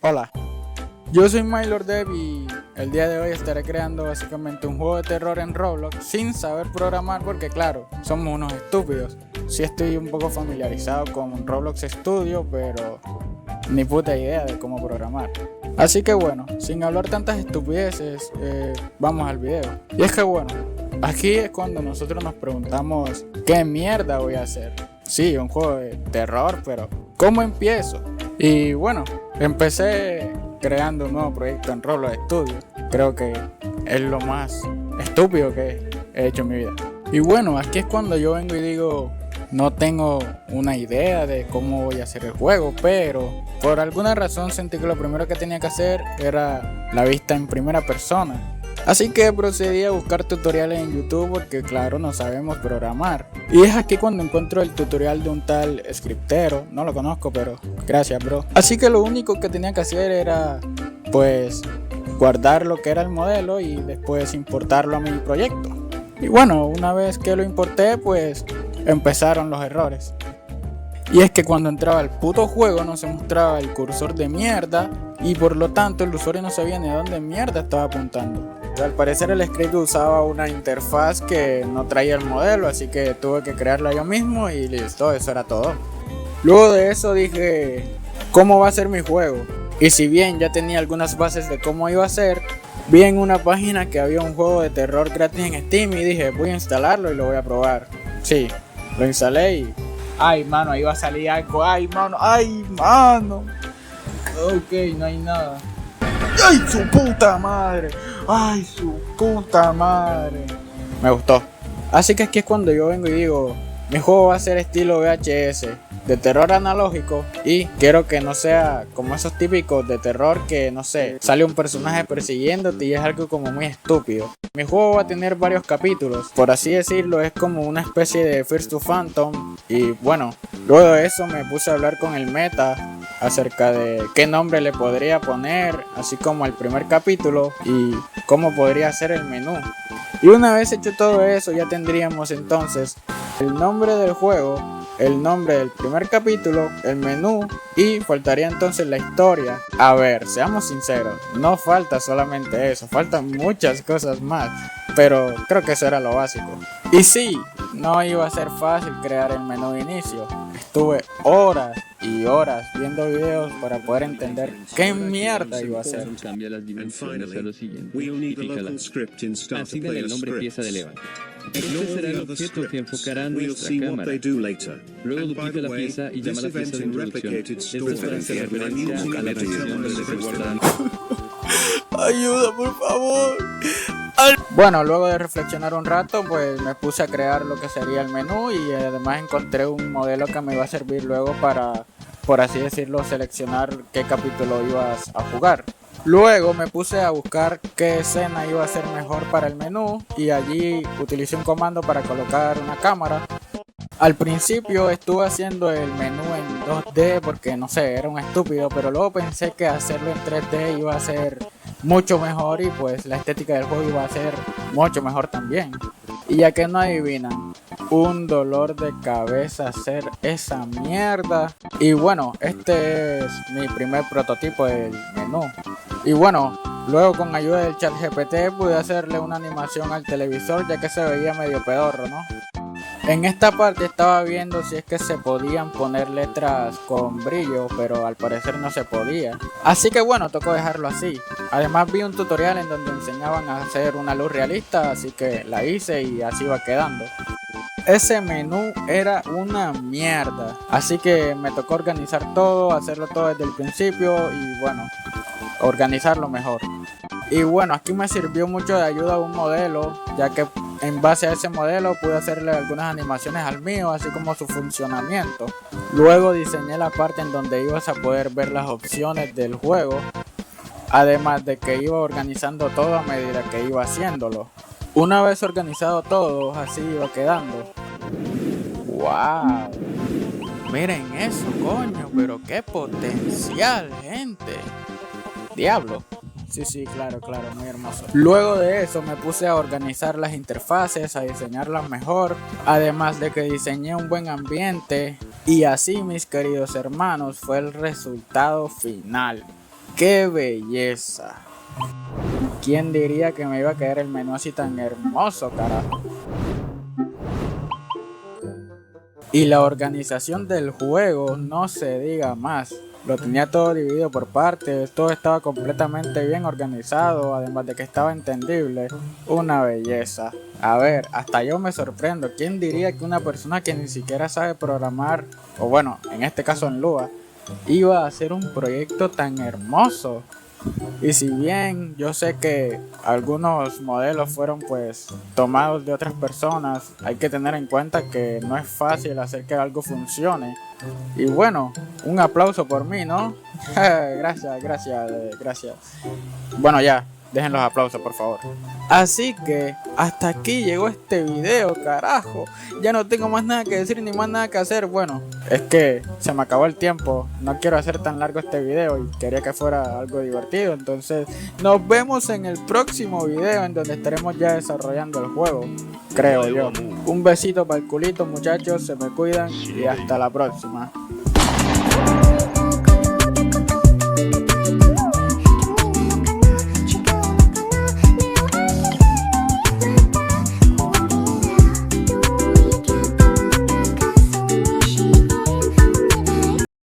Hola, yo soy MyLordDev y el día de hoy estaré creando básicamente un juego de terror en Roblox sin saber programar porque claro, somos unos estúpidos. Sí estoy un poco familiarizado con Roblox Studio, pero ni puta idea de cómo programar. Así que bueno, sin hablar tantas estupideces, vamos al video. Y es que bueno, aquí es cuando nosotros nos preguntamos ¿qué mierda voy a hacer? Sí, un juego de terror, pero ¿cómo empiezo? Y bueno, empecé creando un nuevo proyecto en Roblox Studio. Creo que es lo más estúpido que he hecho en mi vida. Y bueno, aquí es cuando yo vengo y digo, no tengo una idea de cómo voy a hacer el juego, pero por alguna razón sentí que lo primero que tenía que hacer era la vista en primera persona. Así que procedí a buscar tutoriales en YouTube porque claro, no sabemos programar. Y es aquí cuando encuentro el tutorial de un tal Scriptero, no lo conozco pero gracias bro. Así que lo único que tenía que hacer era pues guardar lo que era el modelo y después importarlo a mi proyecto. Y bueno, una vez que lo importé pues empezaron los errores. Y es que cuando entraba el puto juego no se mostraba el cursor de mierda y por lo tanto el usuario no sabía ni a dónde mierda estaba apuntando. Al parecer el script usaba una interfaz que no traía el modelo, así que tuve que crearla yo mismo y listo, eso era todo. Luego de eso dije, ¿cómo va a ser mi juego? Y si bien ya tenía algunas bases de cómo iba a ser, vi en una página que había un juego de terror gratis en Steam y dije, voy a instalarlo y lo voy a probar. Sí, lo instalé y... ¡ay, mano! Ahí va a salir algo. ¡ay, mano! ¡ay, mano! Ok, no hay nada. ¡ay, su puta madre! ¡ay, su puta madre! Me gustó. Así que aquí es cuando yo vengo y digo, mi juego va a ser estilo VHS, de terror analógico, y quiero que no sea como esos típicos de terror que, no sé, sale un personaje persiguiéndote y es algo como muy estúpido. Mi juego va a tener varios capítulos, por así decirlo, es como una especie de First to Phantom. Y bueno, luego de eso me puse a hablar con el meta acerca de qué nombre le podría poner, así como al primer capítulo y cómo podría ser el menú. Y una vez hecho todo eso ya tendríamos entonces el nombre del juego, el nombre del primer capítulo, el menú y faltaría entonces la historia. A ver, seamos sinceros, no falta solamente eso, faltan muchas cosas más, pero creo que eso era lo básico. Y sí, no iba a ser fácil crear el menú de inicio, estuve horas y horas viendo videos para poder entender qué mierda iba a hacer. Cambia las dimensiones a lo siguiente y fíjalas. Asígnale el nombre pieza de levante. Este será el objeto que enfocará nuestra cámara. Luego duplica la pieza y llama la pieza de introducción. Esto es para hacer referencia a la posición donde se guarda. Ayuda, por favor. Bueno, luego de reflexionar un rato, pues me puse a crear lo que sería el menú y además encontré un modelo que me iba a servir luego para, por así decirlo, seleccionar qué capítulo ibas a jugar. Luego me puse a buscar qué escena iba a ser mejor para el menú y allí utilicé un comando para colocar una cámara. Al principio estuve haciendo el menú en 2D porque no sé, era un estúpido, pero luego pensé que hacerlo en 3D iba a ser mucho mejor y pues la estética del juego iba a ser mucho mejor también. Y ya que no adivinan, un dolor de cabeza hacer esa mierda. Y bueno, este es mi primer prototipo del menú. Y bueno, luego con ayuda del chat GPT pude hacerle una animación al televisor ya que se veía medio pedorro, ¿no? En esta parte estaba viendo si es que se podían poner letras con brillo, pero al parecer no se podía. Así que bueno, tocó dejarlo así. Además vi un tutorial en donde enseñaban a hacer una luz realista, así que la hice y así va quedando. Ese menú era una mierda, así que me tocó organizar todo, hacerlo todo desde el principio y bueno, organizarlo mejor. Y bueno, aquí me sirvió mucho de ayuda un modelo, ya que en base a ese modelo pude hacerle algunas animaciones al mío, así como su funcionamiento. Luego diseñé la parte en donde ibas a poder ver las opciones del juego, además de que iba organizando todo a medida que iba haciéndolo. Una vez organizado todo, así iba quedando. ¡Wow! Miren eso, coño, pero qué potencial, gente. Diablo. Sí, claro, muy hermoso. Luego de eso me puse a organizar las interfaces, a diseñarlas mejor, además de que diseñé un buen ambiente y así, mis queridos hermanos, fue el resultado final. ¡Qué belleza! ¿Quién diría que me iba a caer el menú así tan hermoso, carajo? Y la organización del juego, no se diga más. Lo tenía todo dividido por partes, todo estaba completamente bien organizado, además de que estaba entendible. Una belleza. A ver, hasta yo me sorprendo. ¿Quién diría que una persona que ni siquiera sabe programar, o bueno, en este caso en Lua, iba a hacer un proyecto tan hermoso? Y si bien yo sé que algunos modelos fueron pues tomados de otras personas, hay que tener en cuenta que no es fácil hacer que algo funcione. Y bueno, un aplauso por mí, ¿no? Gracias. Bueno, ya, dejen los aplausos, por favor. Así que hasta aquí llegó este video, carajo. Ya no tengo más nada que decir ni más nada que hacer. Bueno, es que se me acabó el tiempo. No quiero hacer tan largo este video y quería que fuera algo divertido. Entonces nos vemos en el próximo video en donde estaremos ya desarrollando el juego, creo yo. Un besito para el culito, muchachos. Se me cuidan y hasta la próxima.